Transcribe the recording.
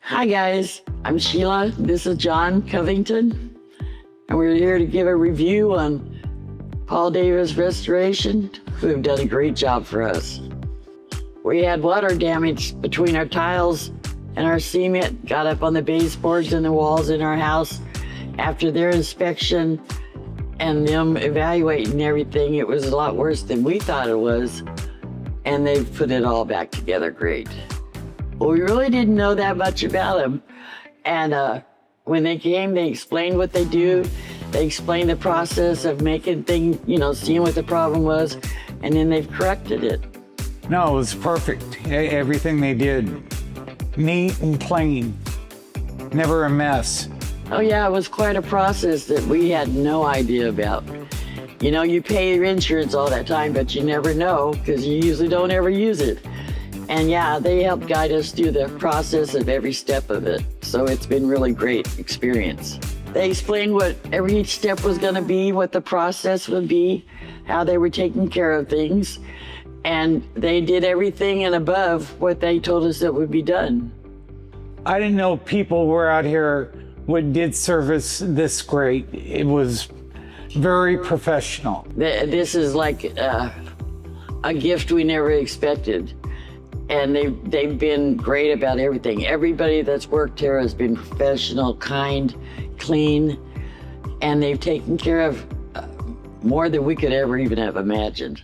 Hi guys, I'm Sheila. This is John Covington, and we're here to give a review on Paul Davis Restoration, who have done a great job for us. We had water damage between our tiles and our cement got up on the baseboards and the walls in our house. After their inspection and them evaluating everything, it was a lot worse than we thought it was, and they've put it all back together great. Well, we really didn't know that much about them. And when they came, they explained what they do. They explained the process of making things, seeing what the problem was, and then they've corrected it. No, it was perfect. Everything they did, neat and clean, never a mess. Oh yeah, it was quite a process that we had no idea about. You pay your insurance all that time, but you never know because you usually don't ever use it. And yeah, they helped guide us through the process of every step of it. So it's been really great experience. They explained what every step was going to be, what the process would be, how they were taking care of things. And they did everything and above what they told us that would be done. I didn't know people were out here what did service this great. It was very professional. This is like a gift we never expected. And they've been great about everything. Everybody that's worked here has been professional, kind, clean, and they've taken care of more than we could ever even have imagined.